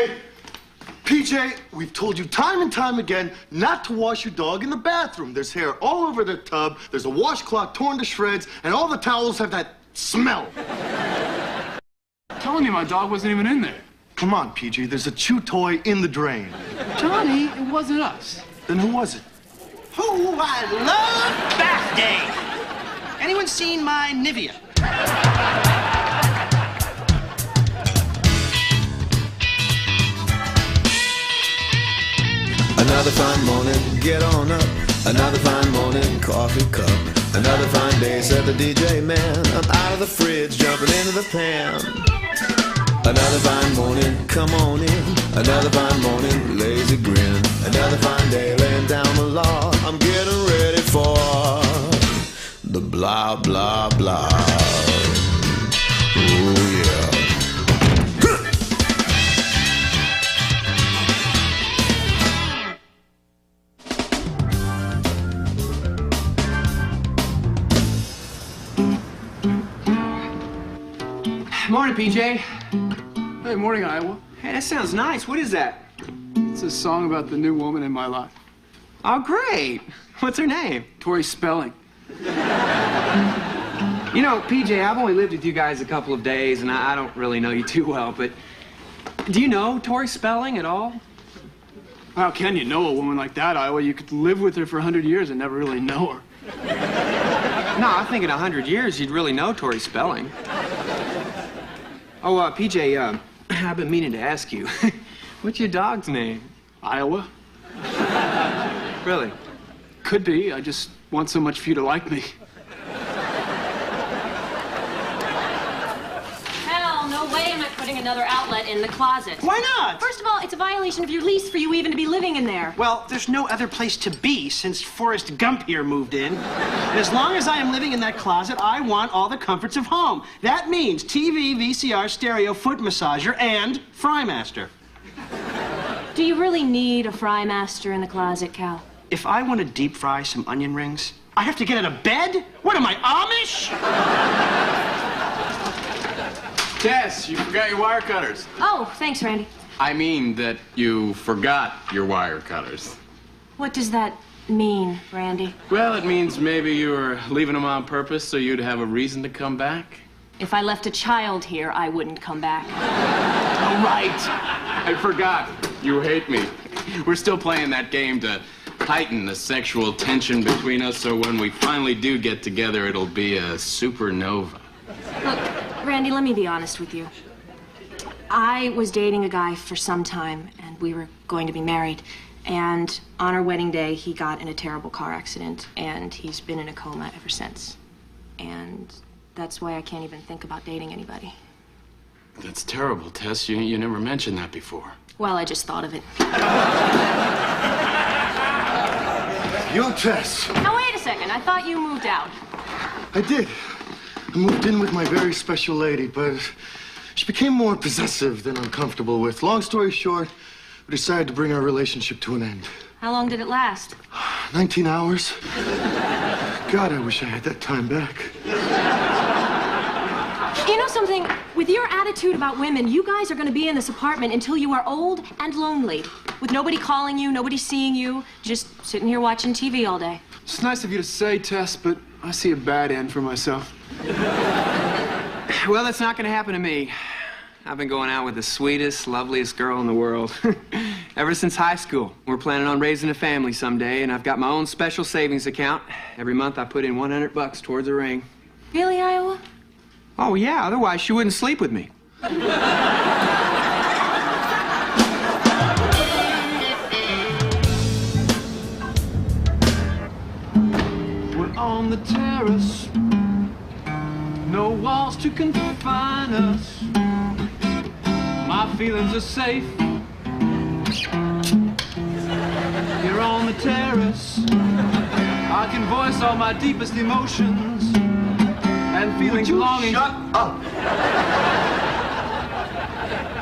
Hey, PJ, we've told you time and time again not to wash your dog in the bathroom. There's hair all over the tub, there's a washcloth torn to shreds, and all the towels have that smell. Telling you my dog wasn't even in there. Come on, PJ, there's a chew toy in the drain. Johnny, it wasn't us. Then who was it? Oh, I love bath day. Anyone seen my Nivea? Another fine morning, get on up. Another fine morning, coffee cup. Another fine day, said the DJ man. I'm out of the fridge, jumping into the pan. Another fine morning, come on in. Another fine morning, lazy grin. Another fine day, laying down the law. I'm getting ready for the blah, blah, blah. Oh, yeah. Morning, PJ. Hey, morning, Iowa. Hey, that sounds nice. What is that? It's a song about the new woman in my life. Oh, great. What's her name? Tori Spelling. You know, PJ, I've only lived with you guys a couple of days, and I don't really know you too well, but do you know Tori Spelling at all? How can you know a woman like that, Iowa? You could live with her for 100 years and never really know her. No, I think in 100 years you'd really know Tori Spelling. Oh, PJ, I've been meaning to ask you. What's your dog's name? Iowa? Really? Could be. I just want so much for you to like me. Hell, no way am I putting another outlet in the closet. Why not? First of all, it's a violation of your lease for you even to be living in there. Well, there's no other place to be since Forrest Gump here moved in. And as long as I am living in that closet, I want all the comforts of home. That means TV, VCR, stereo, foot massager, and Frymaster. Do you really need a Frymaster in the closet, Cal? If I want to deep fry some onion rings, I have to get out of bed? What am I, Amish? Tess, you forgot your wire cutters. Oh, thanks, Randy. I mean that you forgot your wire cutters. What does that mean, Randy? Well, it means maybe you were leaving them on purpose so you'd have a reason to come back. If I left a child here, I wouldn't come back. Oh, right. I forgot. You hate me. We're still playing that game to heighten the sexual tension between us so when we finally do get together, it'll be a supernova. Look, Randy, let me be honest with you. I was dating a guy for some time, and we were going to be married. And on our wedding day, he got in a terrible car accident, and he's been in a coma ever since. And that's why I can't even think about dating anybody. That's terrible, Tess. You never mentioned that before. Well, I just thought of it. Yo, Tess. Now, wait a second. I thought you moved out. I did. I moved in with my very special lady, but she became more possessive than I'm comfortable with. Long story short, we decided to bring our relationship to an end. How long did it last? 19 hours. God, I wish I had that time back. You know something? With your attitude about women, you guys are going to be in this apartment until you are old and lonely. With nobody calling you, nobody seeing you, just sitting here watching TV all day. It's nice of you to say, Tess, but I see a bad end for myself. Well, that's not going to happen to me. I've been going out with the sweetest, loveliest girl in the world. Ever since high school. We're planning on raising a family someday, and I've got my own special savings account. Every month I put in $100 towards a ring. Really, Iowa? Oh, yeah, otherwise she wouldn't sleep with me. We're on the terrace. No walls to confine us. My feelings are safe. Here on the terrace, I can voice all my deepest emotions and feelings longing. Shut up!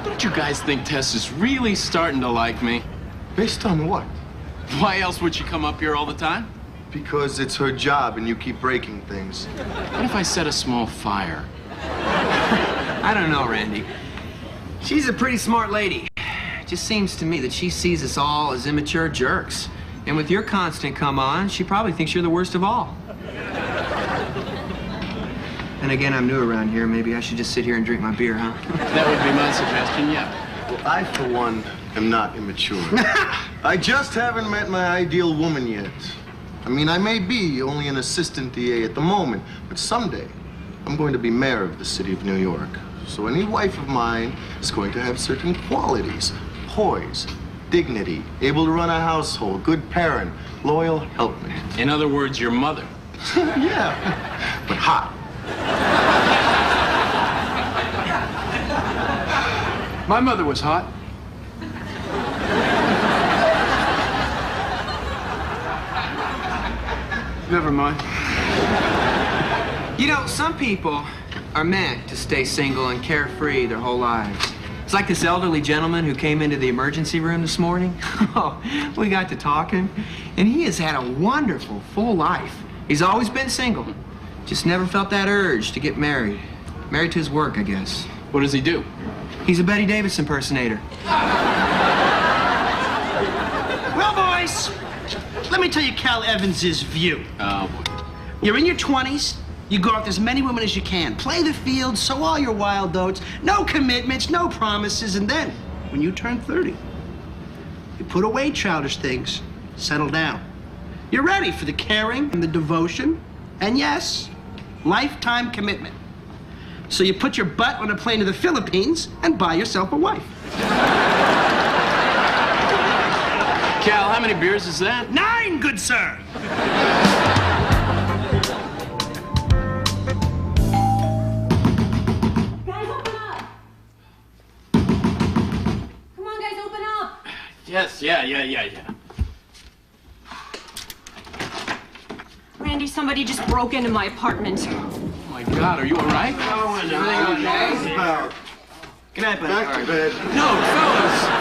Don't you guys think Tess is really starting to like me? Based on what? Why else would she come up here all the time? Because it's her job and you keep breaking things. What if I set a small fire? I don't know, Randy. She's a pretty smart lady. It just seems to me that she sees us all as immature jerks. And with your constant come on, she probably thinks you're the worst of all. And again, I'm new around here. Maybe I should just sit here and drink my beer, huh? That would be my suggestion, yeah. Well, I, for one, am not immature. I just haven't met my ideal woman yet. I mean, I may be only an assistant DA at the moment, but someday I'm going to be mayor of the city of New York. So any wife of mine is going to have certain qualities: poise, dignity, able to run a household, good parent, loyal helpmate. In other words, your mother. Yeah, but hot. My mother was hot. Never mind. You know, some people are meant to stay single and carefree their whole lives. It's like this elderly gentleman who came into the emergency room this morning. Oh, we got to talking, and he has had a wonderful, full life. He's always been single. Just never felt that urge to get married. Married to his work, I guess. What does he do? He's a Betty Davis impersonator. Well, boys, let me tell you Cal Evans's view. Oh, boy. You're in your 20s. You go after as many women as you can. Play the field, sow all your wild oats. No commitments, no promises. And then, when you turn 30, you put away childish things, settle down. You're ready for the caring and the devotion, and yes, lifetime commitment. So you put your butt on a plane to the Philippines and buy yourself a wife. Cal, how many beers is that? 9, good sir. Guys, open up! Come on, guys, open up! Yes, yeah. Randy, somebody just broke into my apartment. Oh, my God, are you all right? Good night, buddy. Back to bed. No,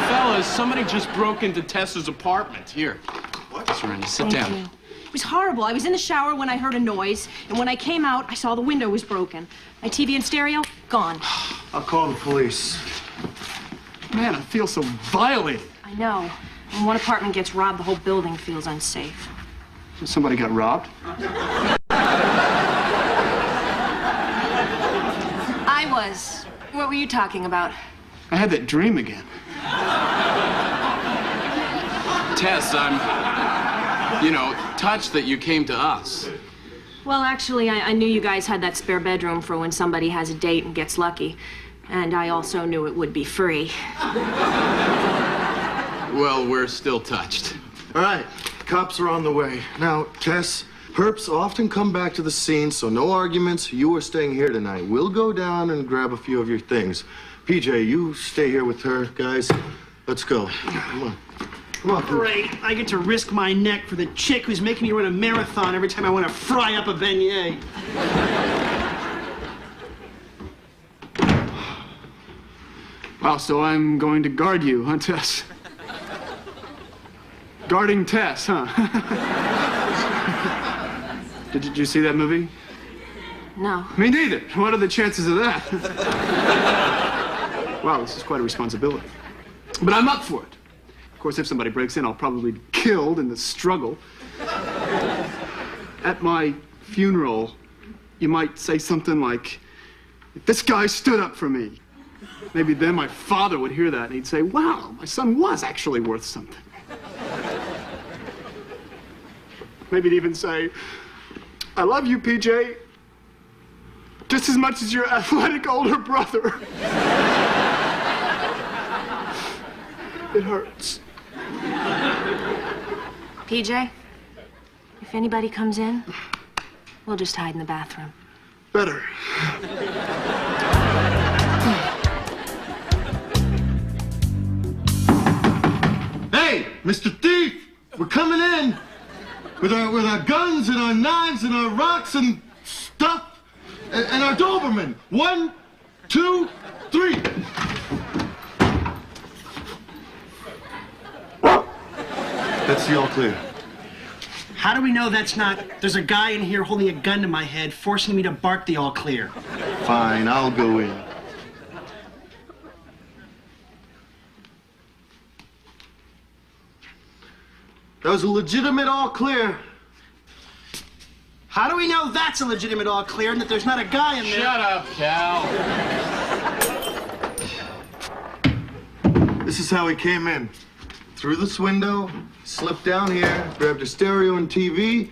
fellas, somebody just broke into Tessa's apartment. Here. What? Randy, sit Thank down. you. It was horrible. I was in the shower when I heard a noise, and when I came out, I saw the window was broken. My TV and stereo, gone. I'll call the police. Man, I feel so violated. I know. When one apartment gets robbed, the whole building feels unsafe. Somebody got robbed. I was. What were you talking about? I had that dream again. Tess, I'm, touched that you came to us. Well, actually, I knew you guys had that spare bedroom for when somebody has a date and gets lucky. And I also knew it would be free. Well, we're still touched. All right, cops are on the way. Now, Tess, perps often come back to the scene, so no arguments. You are staying here tonight. We'll go down and grab a few of your things. PJ, you stay here with her. Guys, let's go. Come on. Come on. Great. I get to risk my neck for the chick who's making me run a marathon every time I want to fry up a beignet. Wow, so I'm going to guard you, huh, Tess? Guarding Tess, huh? Did you see that movie? No. Me neither. What are the chances of that? Wow, this is quite a responsibility. But I'm up for it. Of course, if somebody breaks in, I'll probably be killed in the struggle. At my funeral, you might say something like, "If this guy stood up for me." Maybe then my father would hear that and he'd say, "Wow, my son was actually worth something." Maybe he'd even say, "I love you, PJ, just as much as your athletic older brother." It hurts. PJ, if anybody comes in, we'll just hide in the bathroom. Better. Hey, Mr. Thief, we're coming in with our guns and our knives and our rocks and stuff and our Doberman. 1, 2, 3. That's the all clear. How do we know that's not... There's a guy in here holding a gun to my head, forcing me to bark the all clear. Fine, I'll go in. That was a legitimate all clear. How do we know that's a legitimate all clear and that there's not a guy in there? Shut up, Cal. This is how he came in. Through this window, slipped down here, grabbed a stereo and TV,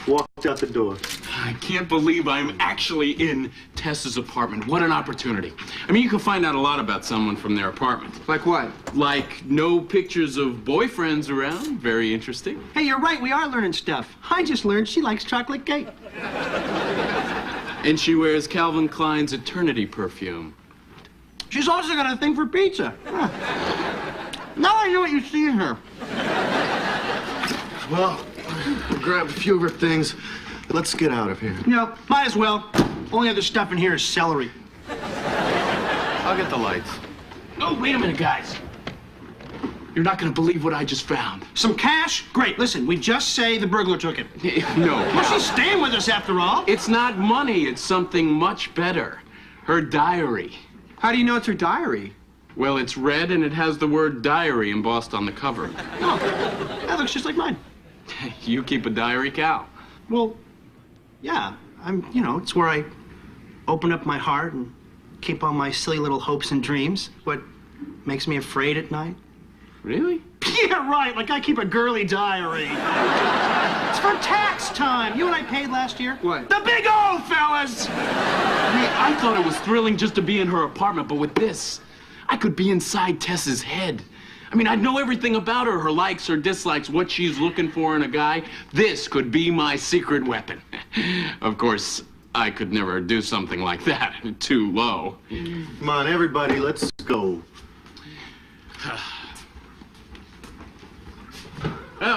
walked out the door. I can't believe I'm actually in Tessa's apartment. What an opportunity. I mean, you can find out a lot about someone from their apartment. Like what? Like no pictures of boyfriends around. Very interesting. Hey, you're right. We are learning stuff. I just learned she likes chocolate cake. And she wears Calvin Klein's Eternity perfume. She's also got a thing for pizza. Huh. Now I know what you see in her. Well, we grabbed a few of her things. Let's get out of here. You know, might as well. Only other stuff in here is celery. I'll get the lights. Oh, wait a minute, guys. You're not going to believe what I just found. Some cash? Great. Listen, we just say the burglar took it. No. Well, she's staying with us after all. It's not money. It's something much better. Her diary. How do you know it's her diary? Well, it's red and it has the word diary embossed on the cover. Oh, that looks just like mine. You keep a diary, Cal? Well, yeah. It's where I open up my heart and keep all my silly little hopes and dreams. What makes me afraid at night. Really? Yeah, right. Like I keep a girly diary. It's for tax time. You and I paid last year. What? The big O, fellas! I thought it was thrilling just to be in her apartment, but with this, I could be inside Tessa's head. I mean, I'd know everything about her likes, her dislikes, what she's looking for in a guy. This could be my secret weapon. Of course, I could never do something like that. Too low. Come on, everybody, let's go.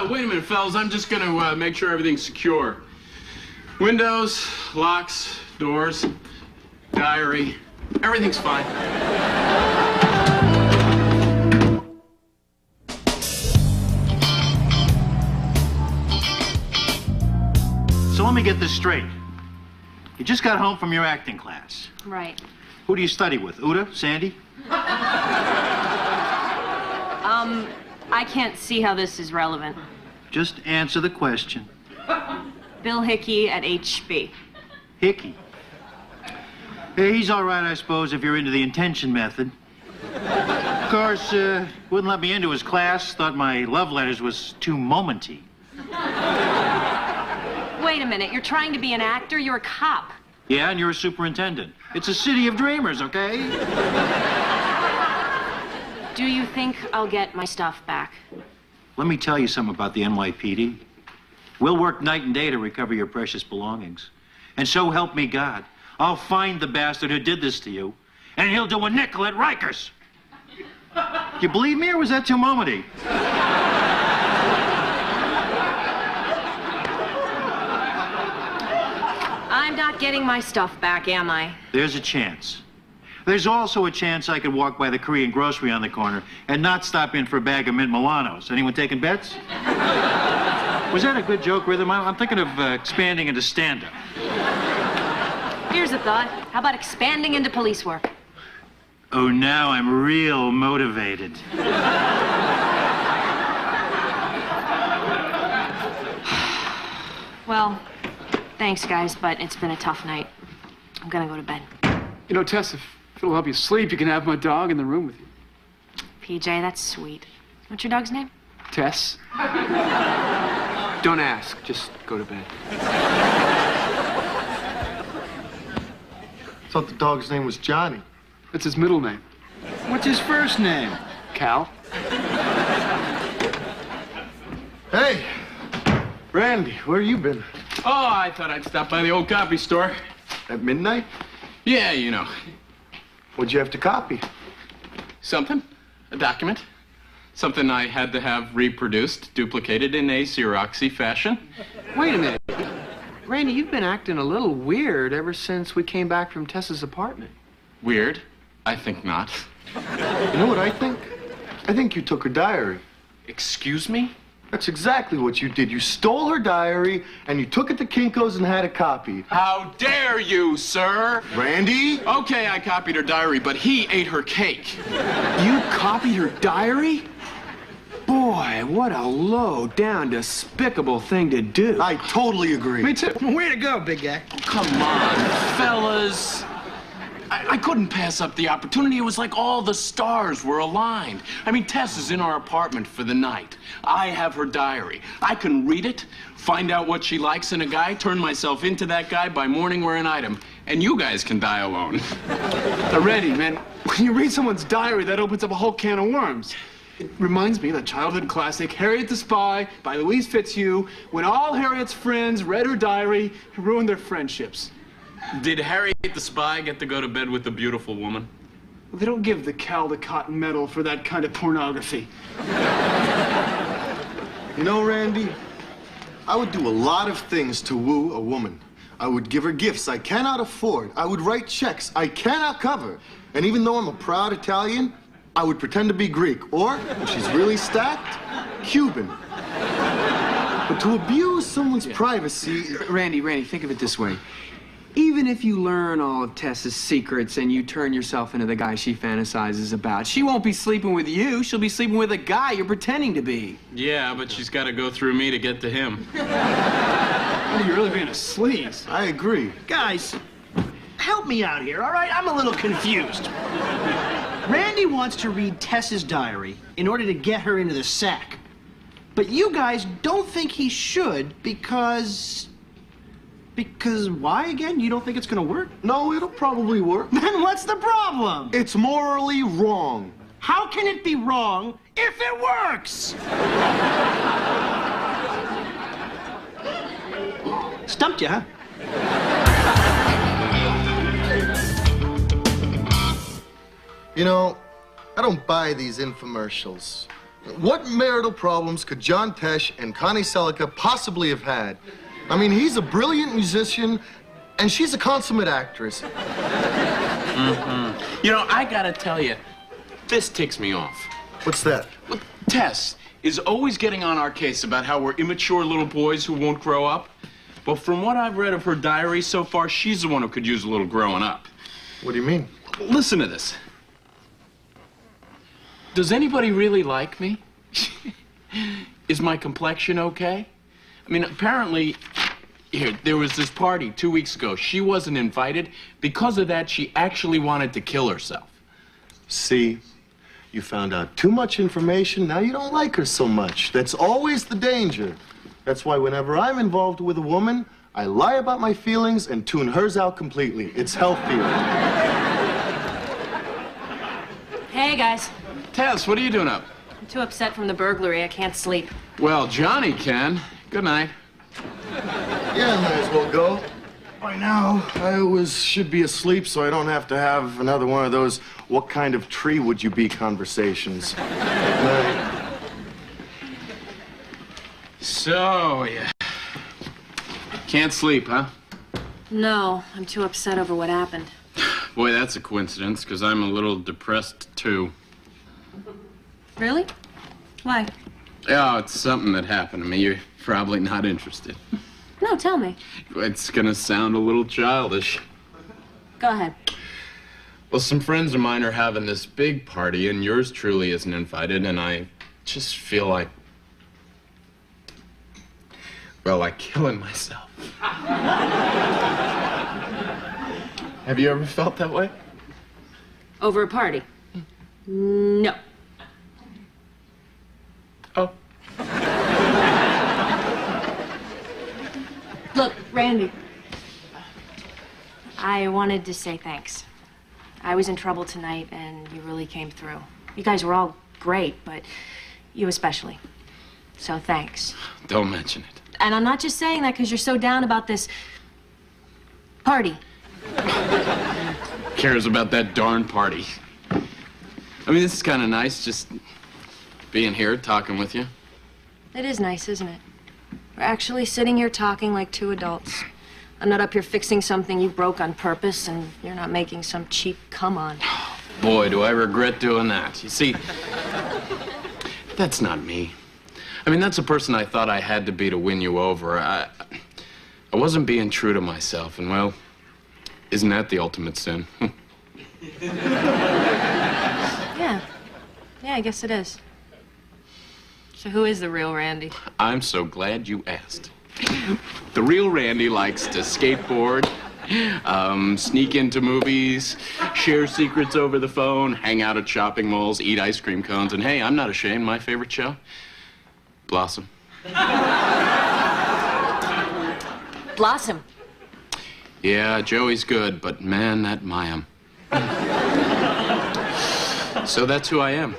Wait a minute, fellas. I'm just gonna make sure everything's secure. Windows, locks, doors, diary. Everything's fine. So let me get this straight. You just got home from your acting class. Right. Who do you study with? Uda? Sandy? I can't see how this is relevant. Just answer the question. Bill Hickey at HB. Hickey. Yeah, he's all right, I suppose, if you're into the intention method. Of course, wouldn't let me into his class. Thought my love letters was too momenty. Wait a minute, you're trying to be an actor? You're a cop. Yeah, and you're a superintendent. It's a city of dreamers, okay? Do you think I'll get my stuff back? Let me tell you something about the NYPD. We'll work night and day to recover your precious belongings. And so help me God, I'll find the bastard who did this to you, and he'll do a nickel at Rikers. You believe me, or was that too momenty? I'm not getting my stuff back, am I? There's a chance. There's also a chance I could walk by the Korean grocery on the corner and not stop in for a bag of mint Milanos. Anyone taking bets? Was that a good joke, Rhythm? I'm thinking of expanding into stand-up. Here's a thought. How about expanding into police work? Oh, now I'm real motivated. Well, thanks, guys, but it's been a tough night. I'm gonna go to bed. You know, Tess, if it'll help you sleep, you can have my dog in the room with you. PJ, that's sweet. What's your dog's name? Tess? Don't ask. Just go to bed. I thought the dog's name was Johnny. That's his middle name. What's his first name? Cal? Hey, Randy, where you been? Oh, I thought I'd stop by the old copy store. At midnight? Yeah, you know. What'd you have to copy? Something. A document. Something I had to have reproduced, duplicated in a Xeroxy fashion. Wait a minute. Randy, you've been acting a little weird ever since we came back from Tessa's apartment. Weird? I think not. You know what I think? I think you took her diary. Excuse me? That's exactly what you did. You stole her diary, and you took it to Kinko's and had it copied. How dare you, sir? Randy? Okay, I copied her diary, but he ate her cake. You copied her diary? Boy, what a low down, despicable thing to do. I totally agree. Me too. Way to go, big guy. Come on, fellas. I couldn't pass up the opportunity. It was like all the stars were aligned. I mean, Tess is in our apartment for the night. I have her diary. I can read it, find out what she likes in a guy, turn myself into that guy. By morning, we're an item. And you guys can die alone. Randy, man, when you read someone's diary, that opens up a whole can of worms. It reminds me of the childhood classic, Harriet the Spy, by Louise Fitzhugh, when all Harriet's friends read her diary and ruined their friendships. Did Harriet the Spy get to go to bed with the beautiful woman? They don't give the Caldecott medal for that kind of pornography. You know, Randy, I would do a lot of things to woo a woman. I would give her gifts I cannot afford. I would write checks I cannot cover. And even though I'm a proud Italian, I would pretend to be Greek, or, if she's really stacked, Cuban. But to abuse someone's privacy... Randy, think of it this way. Even if you learn all of Tess's secrets and you turn yourself into the guy she fantasizes about, she won't be sleeping with you. She'll be sleeping with a guy you're pretending to be. Yeah, but she's got to go through me to get to him. You're really being a sleaze. I agree. Guys, help me out here, all right? I'm a little confused. Randy wants to read Tess's diary in order to get her into the sack. But you guys don't think he should because why again? You don't think it's gonna work? No, it'll probably work. Then what's the problem? It's morally wrong. How can it be wrong if it works? Stumped you, huh? You know, I don't buy these infomercials. What marital problems could John Tesh and Connie Selica possibly have had? I mean, he's a brilliant musician, and she's a consummate actress. Mm-hmm. You know, I gotta tell you, this ticks me off. What's that? Look, Tess is always getting on our case about how we're immature little boys who won't grow up. But from what I've read of her diary so far, she's the one who could use a little growing up. What do you mean? Listen to this. Does anybody really like me? Is my complexion okay? I mean, apparently, here, there was this party 2 weeks ago. She wasn't invited. Because of that, she actually wanted to kill herself. See, you found out too much information. Now you don't like her so much. That's always the danger. That's why whenever I'm involved with a woman, I lie about my feelings and tune hers out completely. It's healthier. Hey, guys. Tess, what are you doing up? I'm too upset from the burglary. I can't sleep. Well, Johnny can. Good night. Yeah, I might as well go. By now, I always should be asleep so I don't have to have another one of those what kind of tree would you be conversations. Night. So, yeah. Can't sleep, huh? No, I'm too upset over what happened. Boy, that's a coincidence, because I'm a little depressed, too. Really? Why? Oh, it's something that happened to me. You're probably not interested. No, tell me. It's gonna sound a little childish. Go ahead. Well, some friends of mine are having this big party, and yours truly isn't invited, and I just feel like, well, like killing myself. Have you ever felt that way? Over a party? No. Oh. Look, Randy, I wanted to say thanks. I was in trouble tonight, and you really came through. You guys were all great, but you especially. So thanks. Don't mention it. And I'm not just saying that because you're so down about this party. Cares about that darn party. I mean, this is kind of nice, just being here, talking with you. It is nice, isn't it? We're actually sitting here talking like two adults. I'm not up here fixing something you broke on purpose, and you're not making some cheap come on. Boy, do I regret doing that. You see, that's not me. I mean, that's a person I thought I had to be to win you over. I wasn't being true to myself, and well, isn't that the ultimate sin? Yeah. Yeah, I guess it is. So who is the real Randy? I'm so glad you asked. The real Randy likes to skateboard, sneak into movies, share secrets over the phone, hang out at shopping malls, eat ice cream cones, and hey, I'm not ashamed. My favorite show? Blossom. Blossom. Yeah, Joey's good, but man, that Mayim. So that's who I am.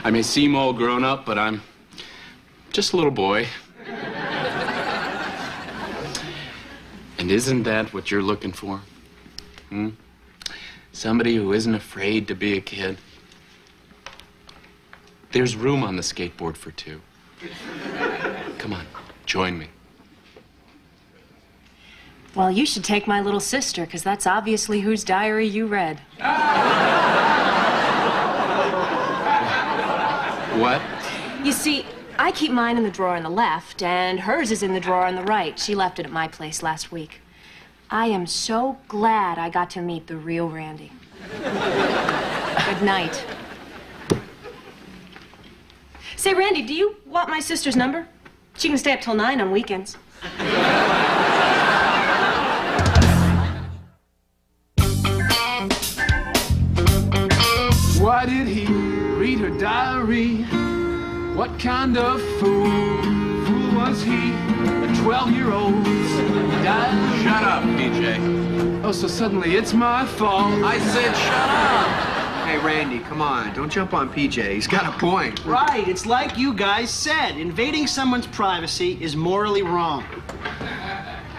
I may seem all grown up, but I'm just a little boy. And isn't that what you're looking for? Somebody who isn't afraid to be a kid. There's room on the skateboard for two. Come on, join me. Well, you should take my little sister, because that's obviously whose diary you read. What? You see, I keep mine in the drawer on the left, and hers is in the drawer on the right. She left it at my place last week. I am so glad I got to meet the real Randy. Good night. Say, Randy, do you want my sister's number? She can stay up till 9 on weekends. Why did he read her diary? What kind of fool was he? A 12-year-old diary. Shut up, PJ. Oh, so suddenly it's my fault. I said shut up. Hey, Randy, come on. Don't jump on PJ. He's got a point. Right, it's like you guys said. Invading someone's privacy is morally wrong.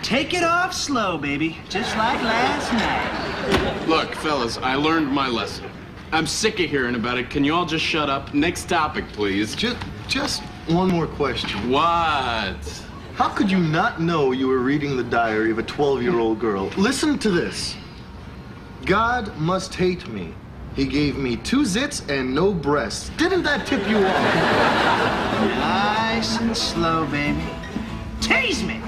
Take it off slow, baby. Just like last night. Look, fellas, I learned my lesson. I'm sick of hearing about it. Can you all just shut up? Next topic, please. Just one more question. What? How could you not know you were reading the diary of a 12-year-old girl? Listen to this. God must hate me. He gave me 2 zits and no breasts. Didn't that tip you off? Nice and slow, baby. Tease me!